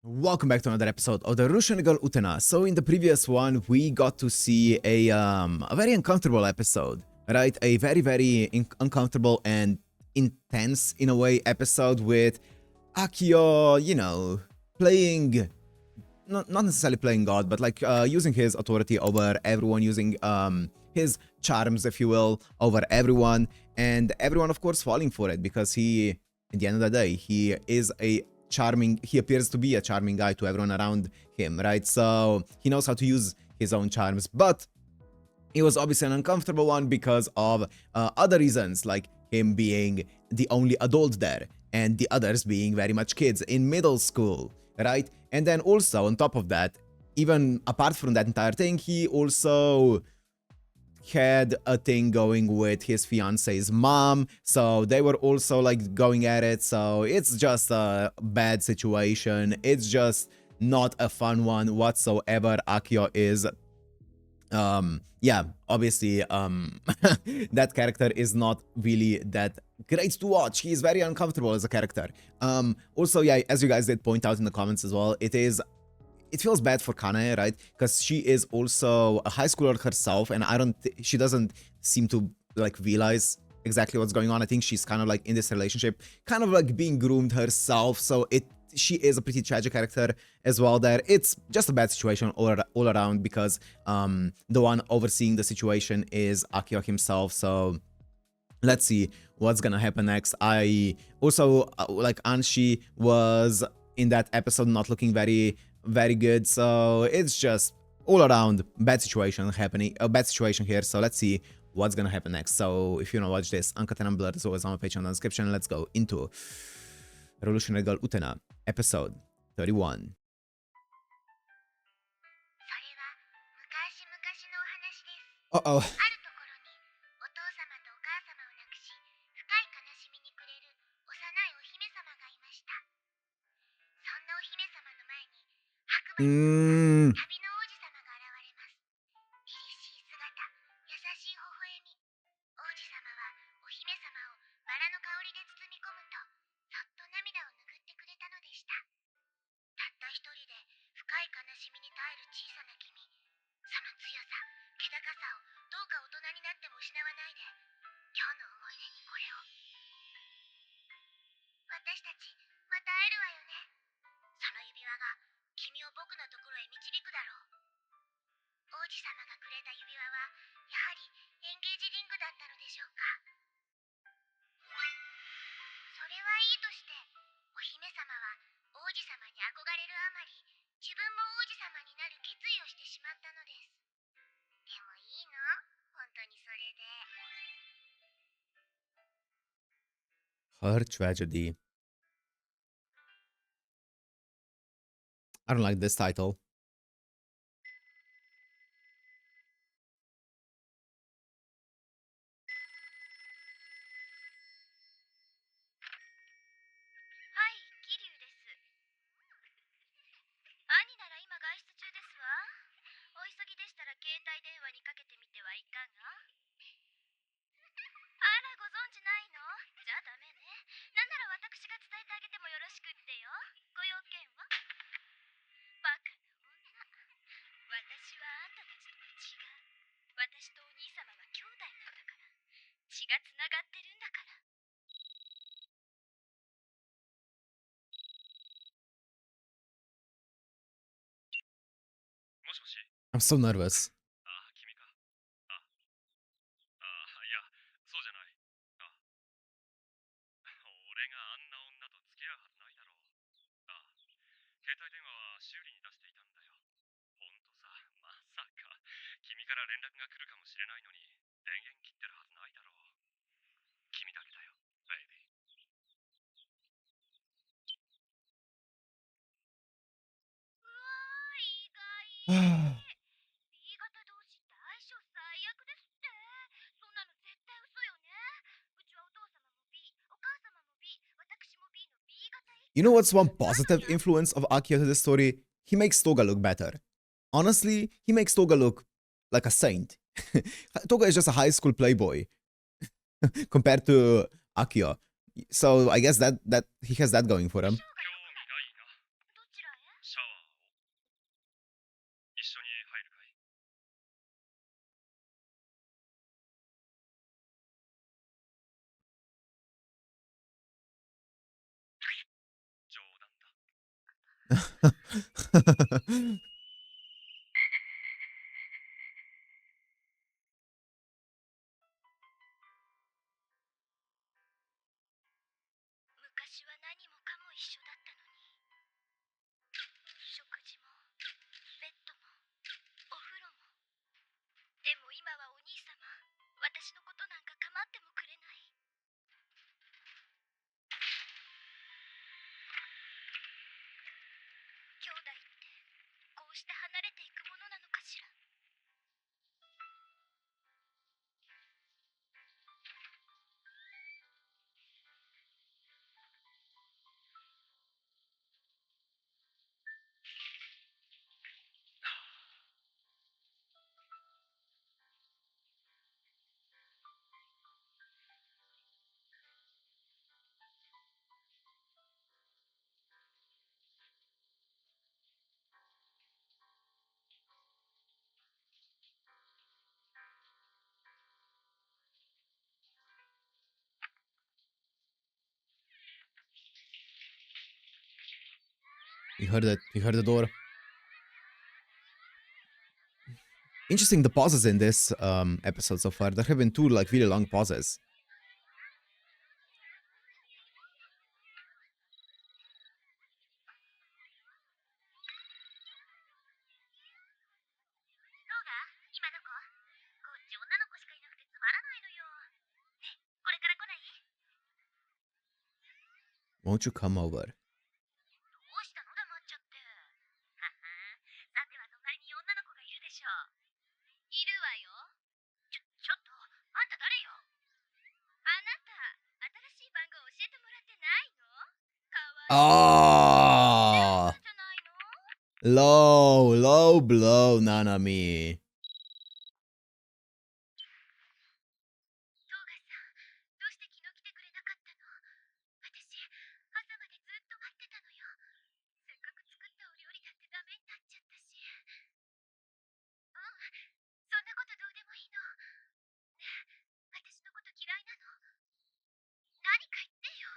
Welcome back to another episode of the Shoujo Utena. So in the previous one, we got to see a very uncomfortable episode, right? A very uncomfortable and intense in a way episode with Akio, playing not necessarily playing God, but like using his authority over everyone, using his charms, if you will, over everyone, and everyone, of course, falling for it because he, at the end of the day, he is a charming. He appears to be a charming guy to everyone around him, right? So he knows how to use his own charms, but it was obviously an uncomfortable one because of other reasons, like him being the only adult there and the others being very much kids in middle school, right? And then also on top of that, even apart from that entire thing, he also had a thing going with his fiance's mom, so they were also like going at it. So it's just a bad situation. It's just not a fun one whatsoever. Akio is yeah, obviously that character is not really that great to watch. He is very uncomfortable as a character. Also, yeah, as you guys did point out in the comments as well, it feels bad for Kanae, right? Because she is also a high schooler herself, and she doesn't seem to like realize exactly what's going on. I think she's kind of like in this relationship, kind of like being groomed herself. So she is a pretty tragic character as well there. It's just a bad situation all around because the one overseeing the situation is Akio himself. So let's see what's gonna happen next. I also like Anshi was in that episode not looking very good, so it's just all around bad situation happening, a bad situation here. So let's see what's gonna happen next. So if you wanna watch this uncut and unblurred, as always on my page in the description. Let's go into Revolutionary Girl Utena episode 31. Uh-oh. Mm. Her tragedy. I don't like this title. I'm so nervous. You know what's one positive influence of Akio to this story? He makes Toga look better. Honestly, he makes Toga look like a saint. Toga is just a high school playboy compared to Akio. So I guess that he has that going for him. シャワーを一緒に入るかい？冗談だ。昔は何もかも一緒だったのに、食事もベッドもお風呂も。でも今はお兄様、私のことなんか構ってもくれない。兄弟ってこうして離れていくものなのかしら。He heard it. He heard the door. Interesting the pauses in this episode so far. There have been two like really long pauses. どうが今どこ？こっち女の子しかいなくてつまらないのよ。ねえ、これから来ない？ Won't you come over? どうしたの黙っちゃって。ははさては隣に女の子がいるでしょう。いるわよ。ちょっと、あんた誰よ。あなた、新しい番号教えてもらってないの？かわいい。Ah, じゃないの？ low blow, Nanami. トーガさん、どうして昨日来てくれなかったの？私、朝までずっと待ってたのよ。せっかく作ったお料理だってダメになっちゃったし。そんなことどうでもいいの。ねえ、私のこと嫌いなの？何か言ってよ。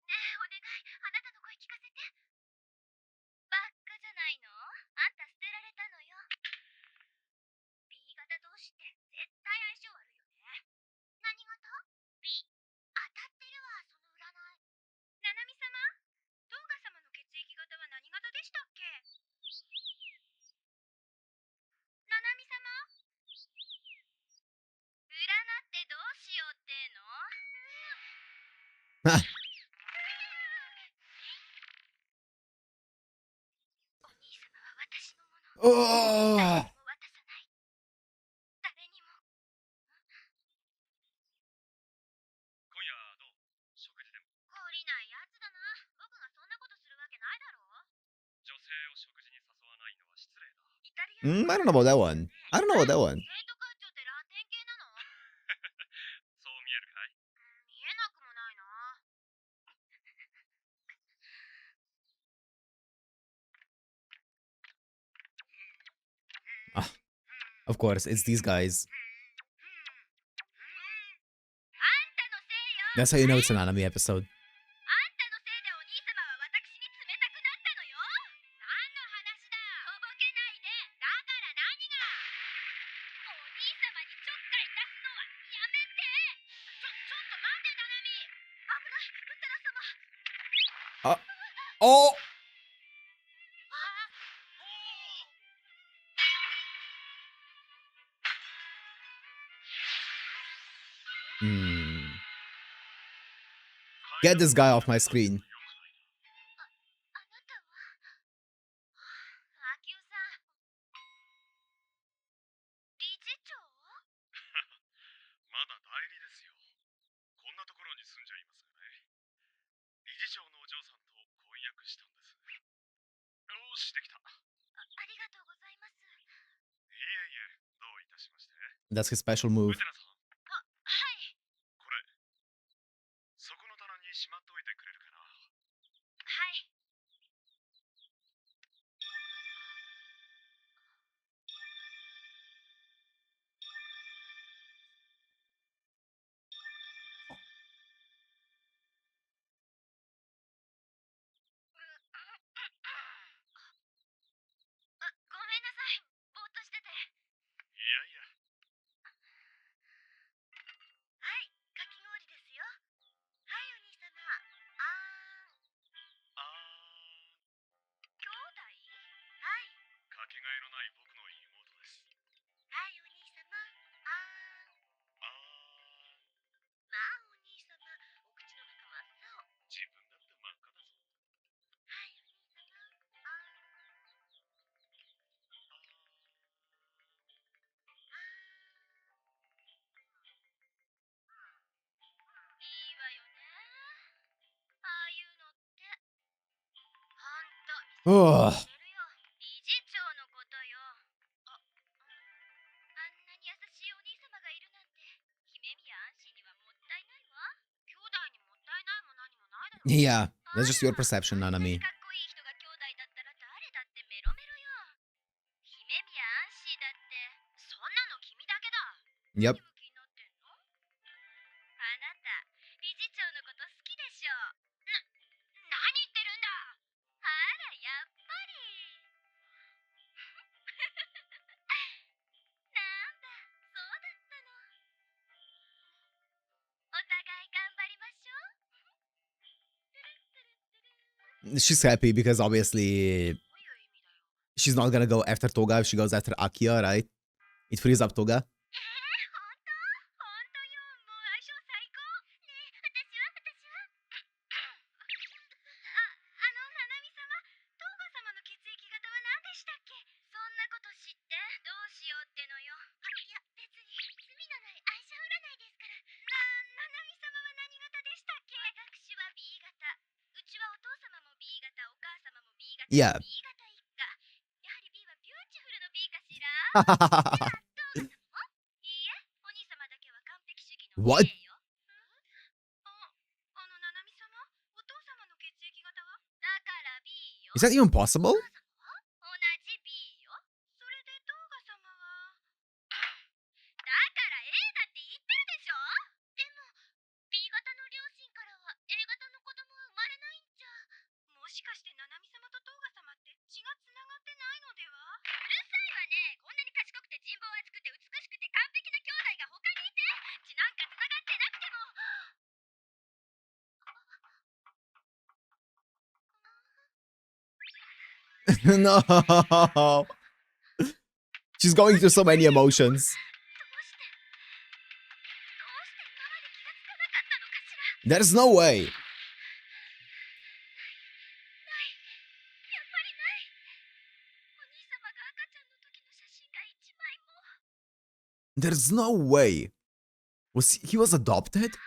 ねえ、お願い、あなたの声聞かせて。ばっかじゃないの？あんた捨てられたのよ。B 型同士って絶対相性悪いよね。何型？ B。当たってるわ、その占い。ななみ様、トーガ様の血液型は何型でしたっけ？ななみ様、占ってどうしようっての？お兄様は私のもの。Oh. 誰にも渡さない。誰にも。今夜どう？食事でも。懲りないやつだな。僕がそんなことするわけないだろう。女性を食事に誘わないのは失礼だ。イタリア I don't know about that one. I don't know about that one. 生徒会長ってラテン系なの？そう見えるかい？見えなくもないな。Ah, of course, it's these guys. あんたのせいよ。 That's how you know it's an anime episode. あんたのせいでお兄様は私に冷たくなったのよ。何の話だ。とぼけないで。だから何が。お兄様にちょっかい出すのはやめて。ちょっと待って、ナナミ。危ない、ウテナ様。 Oh! Get this guy off my screen. あなたはアキオさん、理事長？まだ代理ですよ。こんなところに住んじゃいますがね。理事長のお嬢さんと婚約したんです。よし、できた。ありがとうございます。いえいえ、どういたしまして。 That's his special ウ move. テナさん、はい。これそこの棚にしまっておいてくれるかな。はい。けがえのない僕の妹です。はい、お兄様。あまあ、お兄様。お口の中真っ青。自分だって真っ赤だぞ。はい、お兄様。いいわよね。ああいうのって。ほんと、見 Ugh. せてるよ。理事長のことよ。あんなに優しいお兄様がいるなんて、姫宮安心にはもったいないわ。兄弟にもったいないも何もないだろ。 Yeah, あ that's just your ら、 perception, あんなに Nanami. かっこいい人が兄弟だったら誰だってメロメロよ。姫宮安心だって。そんなの君だけだ。 Yep. 何ムキになってんの？あなた、理事長のこと好きでしょ。何言ってるんだ。あら、やっぱり。なんだ、そうだったの。お互い頑張りましょう。 She's happy because obviously どういう意味だよ。 she's not gonna go after Toga if she goes after Akio, right? It frees up Toga. 本当？本当よ。もう相性最高。ねえ、私は。ナナミ様、トーガ様の血液型は何でしたっけ？そんなこと知ってどうしようってのよ。いや、別に罪のない相性占いですから。ナナミ様は何型でしたっけ？私は B 型。うちはお父様も B 型、お母様も B 型。 Yeah. B 型一家。やはり B はビューティフルの B かしら。いいえ、お兄様だけは完璧主義の What? A よ。ナナミ様、お父様の血液型は？だから B よ。 Is that even possible? 同じ B よ。それでトーガ様は？だから A だって言ってるでしょ。でも B 型の両親からは A 型の子供は生まれないんじゃ。もしかしてナナミ様とトーガ様って血がつながってないのでは？うるさいわね。こんなに賢くて人望厚くて美しくて完璧な兄弟が他にいて、血なんかつながってなくても。 No. She's going through so many emotions. どうして今まで気がつかなかったのかしら。 There's no way. ない。やっぱりない。お兄様が赤ちゃんの時の写真が一枚も。 There's no way. He was adopted?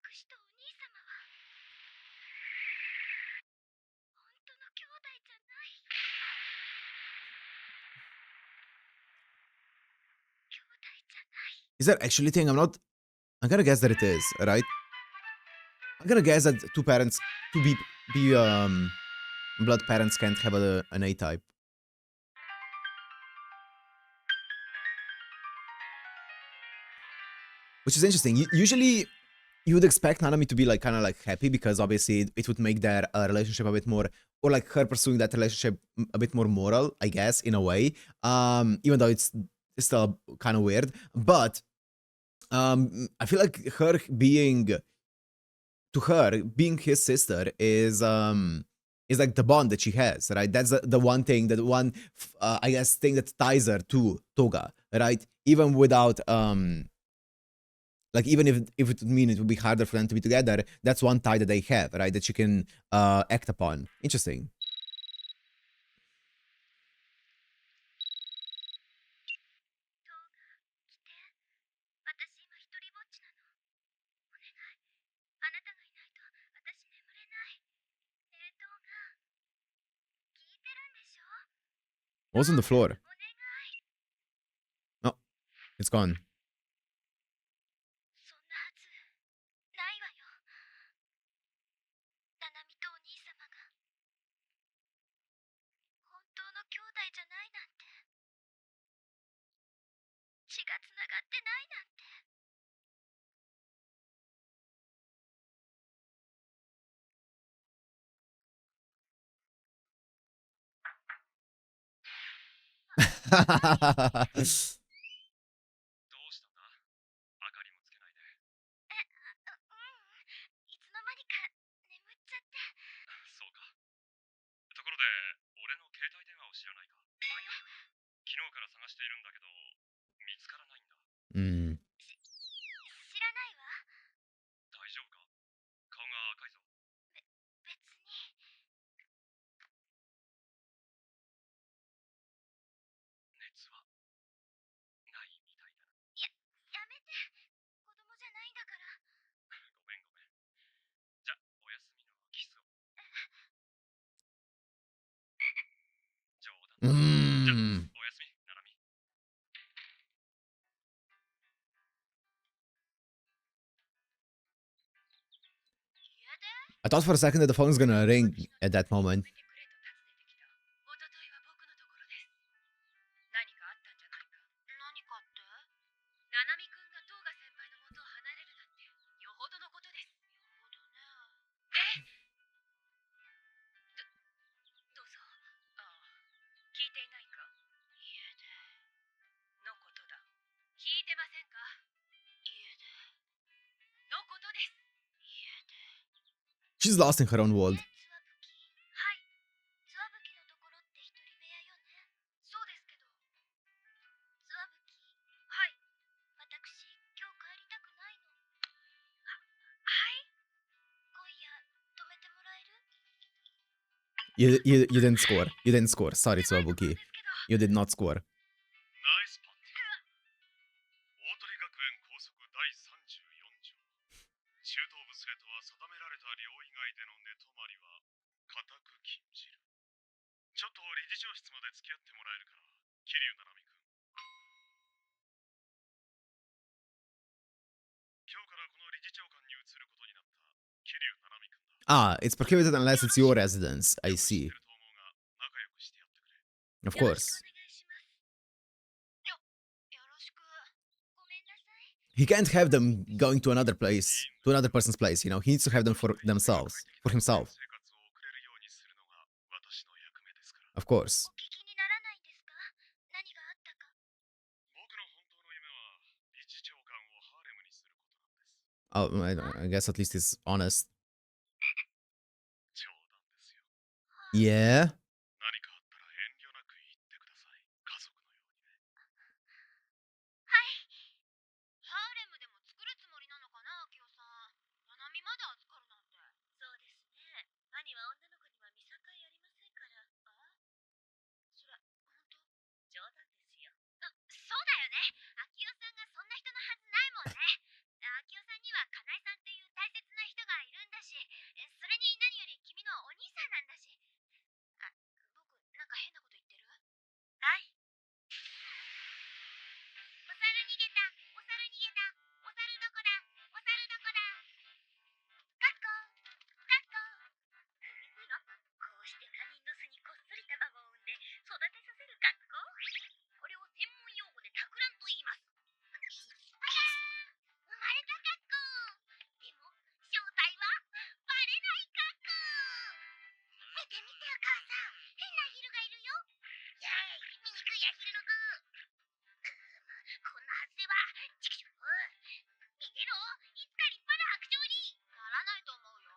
私とお兄様は本当の兄弟じゃない。兄弟じゃない。 Is that actually a thing? I'm gonna guess that it is, right? I'm gonna guess that two parents, two blood parents can't have an A type. Which is interesting. Usually, you would expect Nanami to be like kind of like happy because obviously it would make their relationship a bit more, or like her pursuing that relationship a bit more moral, I guess, in a way. Even though it's still kind of weird, but I feel like her being his sister is like the bond that she has, right? That's the one thing, that one I guess thing that ties her to Toga, right? Even without like even if it would mean it would be harder for them to be together, that's one tie that they have, right? That she can act upon. Interesting. 私今一人ぼっちなの。お願い。あなたがいないと私眠れない。冷凍が聞いてるんでしょ。 What's on the floor? お願い。 Oh, it's gone. そんなはずないわよ。ナナミとお兄様が本当の兄弟じゃないなんて。血がつながってないなんて。 どうしたんだ？明かりもつけないで。いつの間にか眠っちゃって。そうか。うん。知らないわ。大丈夫か？顔が赤いぞ。別に。熱はないみたいだな。やめて。子供じゃないんだから。ごめんごめん。じゃ、お休みのキスを。冗う談。じゃ、ん。おやすみ、ナナミ。家で I thought for a second that the phone's gonna ring at that moment. てくれと尋ねてきた。おとといは僕のところです。何かあったんじゃないか。何かってナナミ君がトーガ先輩の元を離れるなんてよほどのことです。よほどね。どうぞ。ああ、聞いていないか？家でのことだ。聞いてませんか？家でのことです。家で She's lost in her own world. つわぶきはい。つわぶきのところって一人部屋よね。そうですけど。つわぶきはい。私、今日帰りたくないの。はい。今夜、泊めてもらえる？ You didn't score. You didn't score. Sorry, 狭いところ Tsuwabuki. ですけど。 You did not score. ナイスパンティ。大鳥学園校則第34条。中等部生徒は定められた寮以外での寝泊まりは固く禁じる。ちょっと理事長室まで付き合ってもらえるかな、桐生七海くん。今日からこの理事長官に移ることになった桐生七海くんだ。Ah, it's prohibited unless it's your residence. I よく知っ see. てると思うが仲良くしてやってくれ。Of よろし course. くお願いします。よろしく。ごめんなさい。 He can't have them going to another place, to another person's place, you know. He needs to have them for themselves, for himself. 生活を送れるようにするのが私の役目ですから。 Of course. お聞きにならないんですか？何があったか。僕の本当の夢は理事長官をハーレムにすることなんです。 I guess at least he's honest. 冗談ですよ。 Yeah? 何かあったら遠慮なく言ってください。家族のようにね。はい。ハーレムでも作るつもりなのかな、アキオさん。ナナミまで預かるなんて。そうですね。兄は女の子には見境ありませんから。あ？それ、本当？冗談ですよ。そうだよね。アキオさんがそんな人のはずないもんね。アキオさんにはカナエさんっていう大切な人がいるんだし、それに何より君のお兄さんなんだし。あ、僕、なんか変なこと言ってる？はい。お猿逃げた。お猿逃げた。お猿どこだ。お猿どこだ。カッコカッコ。こうして他人の巣にこっそり卵を産んで育てさせる学校。これを専門用語で托卵と言います。生まれたカッコ。でも正体はバレないカッコ。見て見てお母さん、変なアヒルがいるよ。イェーイ、醜いアヒルの子。こんなはずでは、チクショー。見てろ、いつか立派な白鳥にならないと思うよ。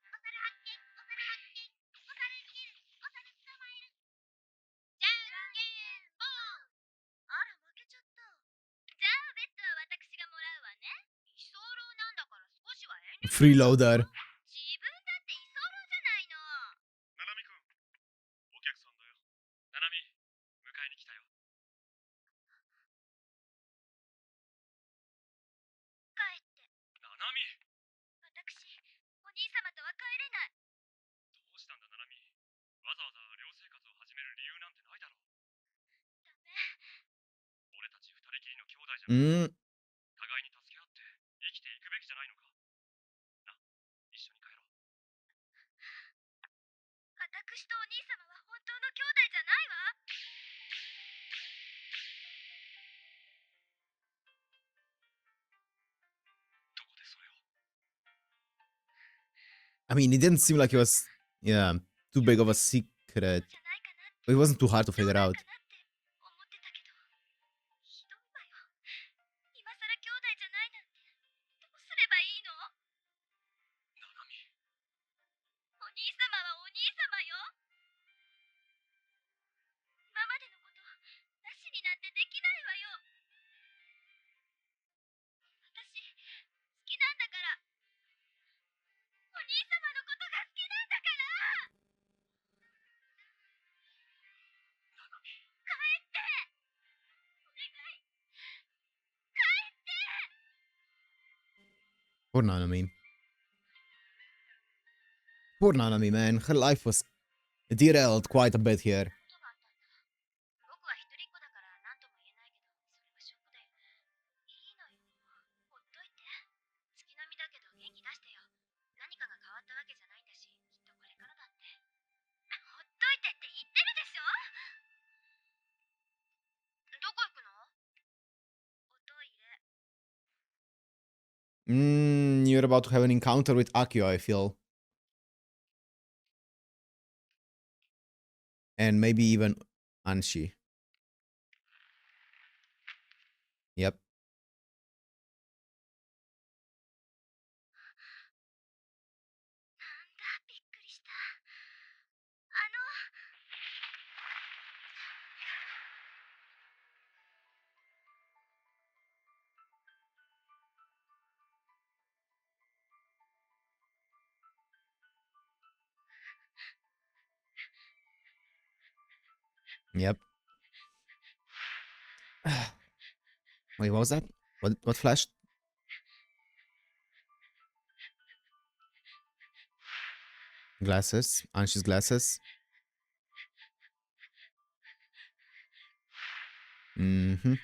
お猿発見、お猿発見、お猿逃げる、お猿捕まえる。じゃんけんぽん。あら、負けちゃった。じゃあベッドは私がもらうわね。居候なんだから少しは遠慮。 Freeloader. 自分だって居候じゃないの。ナナミくん、お客さんだよ。ナナミ、迎えに来たよ。帰って。ナナミ、私、お兄様とは帰れない。どうしたんだナナミ。わざわざ寮生活を始める理由なんてないだろう。ダメ。俺たち二人きりの兄弟じゃん。 Mm. 互いに助け合って生きていくべきじゃないのか。な、一緒に帰ろう。私とお兄様は本当の兄弟じゃないわ。どこでそれを。 I mean, it didn't seem like it was, yeah, too big of a secret. じゃないかなって。 It wasn't too hard to 冗 figure 談 out. かなって思ってたけど、ひどいわよ。今さら兄弟じゃないなんてどうすればいいの？ナナミ、お兄様はお兄様よ。今までのことなしになんてできないわよ。兄様のことが好きなんだから。帰って。お願い。帰って。 Poor Nanami. Poor Nanami, man. Her life was derailed quite a bit here. 僕は一人っ子だから何とも言えないけど、それはショックだよね。いいのよ。ほっといて。月並みだけど元気出してよ。何かが変わったわけじゃないんだし、きっとこれからだって。ほっといてって言ってるでしょ。どこ行くの？おトイレ。You're about to have an encounter with Akio, I feel. And maybe even Anshi. Yep. なんだ、びっくりした。Yep. Wait, what was that? What flashed? Glasses. Anshi's glasses. Mm-hmm.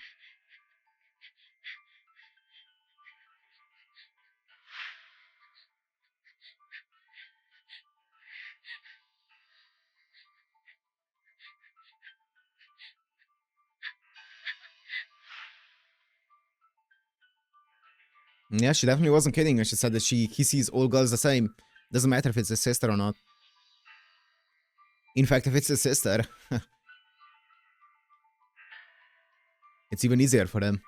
Yeah, she definitely wasn't kidding when she said that he sees all girls the same. Doesn't matter if it's his sister or not. In fact, if it's his sister, it's even easier for him.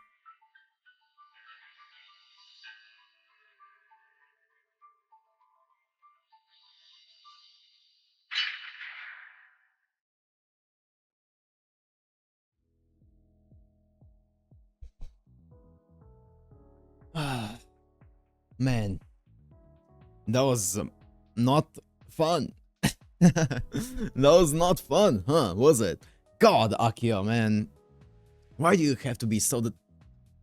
Man, that was not fun. That was not fun, huh? Was it? God, Akio, man. Why do you have to be so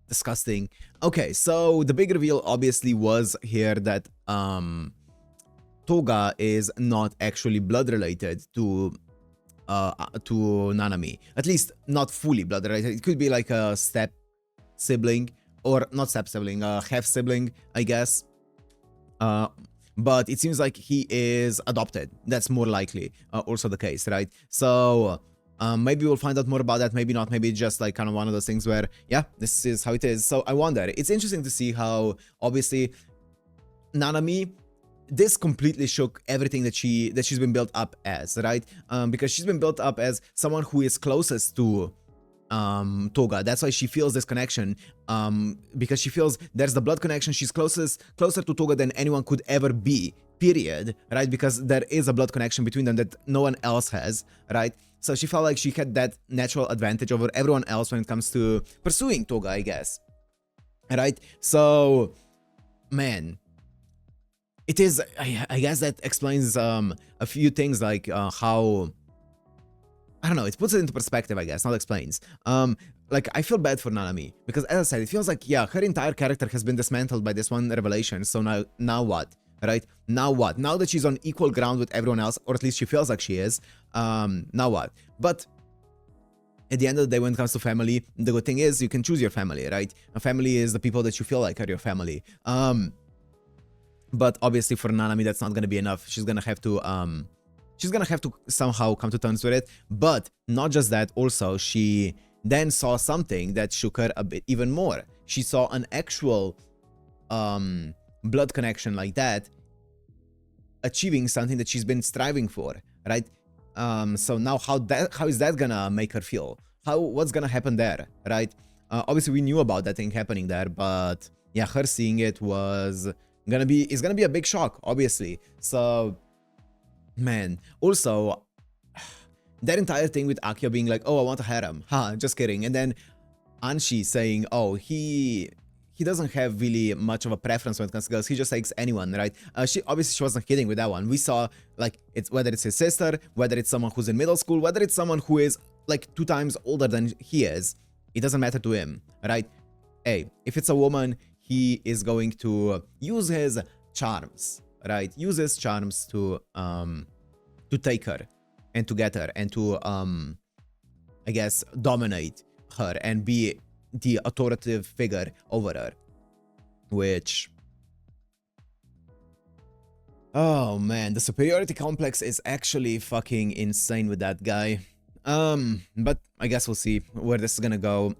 disgusting? Okay, so the big reveal obviously was here that Toga is not actually blood related to Nanami. At least not fully blood related. It could be like a step sibling, or not step sibling, half sibling, I guess. But it seems like he is adopted. That's more likely also the case, right? So maybe we'll find out more about that, maybe not, maybe just like kind of one of those things where, yeah, this is how it is. So I wonder, it's interesting to see how obviously Nanami, this completely shook everything that she's been built up as, right? Because she's been built up as someone who is closest to Toga. That's why she feels this connection, because she feels there's the blood connection. She's closer to Toga than anyone could ever be, period, right? Because there is a blood connection between them that no one else has, right? So she felt like she had that natural advantage over everyone else when it comes to pursuing Toga, I guess, right? So, man, it is, I guess that explains a few things, like how, I don't know, it puts it into perspective, I guess, not explains. Like, I feel bad for Nanami, because as I said, it feels like, yeah, her entire character has been dismantled by this one revelation, so now what, right? Now what? Now that she's on equal ground with everyone else, or at least she feels like she is, now what? But at the end of the day, when it comes to family, the good thing is you can choose your family, right? A family is the people that you feel like are your family. But obviously for Nanami, that's not gonna be enough. She's gonna have to somehow come to terms with it. But not just that, also she then saw something that shook her a bit even more. She saw an actual blood connection like that achieving something that she's been striving for, right? So now how is that gonna make her feel? What's gonna happen there, right? Obviously we knew about that thing happening there, but yeah, her seeing it is gonna be a big shock, obviously. So, man, also that entire thing with Akio being like, oh, I want a harem, just kidding. And then Anshi saying, oh, he he doesn't have really much of a preference when it comes to girls. He just takes anyone, right? She wasn't kidding with that one. We saw like it's whether it's his sister, whether it's someone who's in middle school, whether it's someone who is like 2 times older than he is. It doesn't matter to him, right? Hey, if it's a woman, he is going to use his charms, right? Use his charms to take her and to get her and to I guess dominate her and be the authoritative figure over her, which, oh man, the superiority complex is actually fucking insane with that guy. But I guess we'll see where this is gonna go.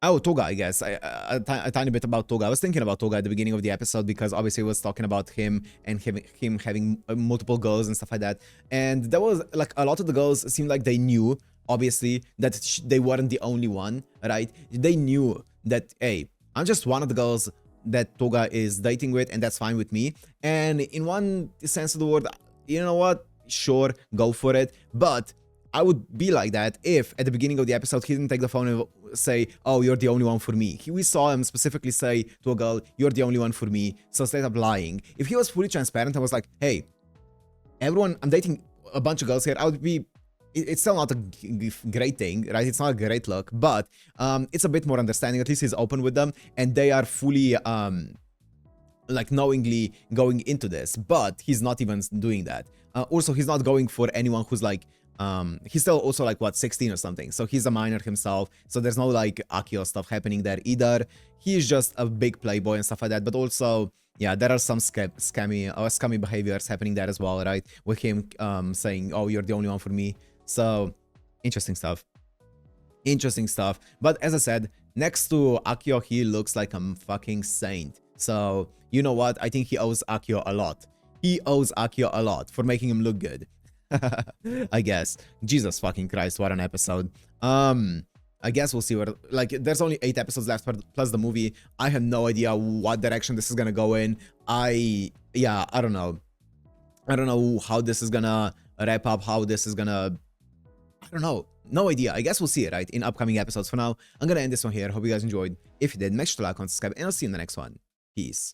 Oh, Toga, I guess. A tiny bit about Toga. I was thinking about Toga at the beginning of the episode because obviously it was talking about him and him having multiple goals and stuff like that. And there was like a lot of the girls seemed like they knew, obviously, that they weren't the only one, right? They knew that, hey, I'm just one of the girls that Toga is dating with, and that's fine with me. And in one sense of the word, you know what? Sure, go for it. But I would be like that if at the beginning of the episode he didn't take the phone and say, oh, you're the only one for me. We saw him specifically say to a girl, you're the only one for me, so straight up lying. If he was fully transparent and was like, hey, everyone, I'm dating a bunch of girls here, I would be, it's still not a great thing, right? It's not a great look, but it's a bit more understanding. At least he's open with them and they are fully like knowingly going into this, but he's not even doing that. Also, he's not going for anyone who's like, he's still also like, what, 16 or something, so he's a minor himself, so there's no like Akio stuff happening there either. He's just a big playboy and stuff like that, but also, yeah, there are some scammy behaviors happening there as well, right? With him saying, oh, you're the only one for me. So, interesting stuff. Interesting stuff. But as I said, next to Akio, he looks like a fucking saint. So, you know what? I think he owes Akio a lot. He owes Akio a lot for making him look good. I guess. Jesus fucking Christ, what an episode. I guess we'll see where, like, there's only 8 episodes left plus the movie. I have no idea what direction this is gonna go in. I don't know. I don't know how this is gonna wrap up, how this is gonna, I don't know. No idea. I guess we'll see it, right, in upcoming episodes. For now, I'm gonna end this one here. Hope you guys enjoyed. If you did, make sure to like, comment, subscribe, and I'll see you in the next one. Peace.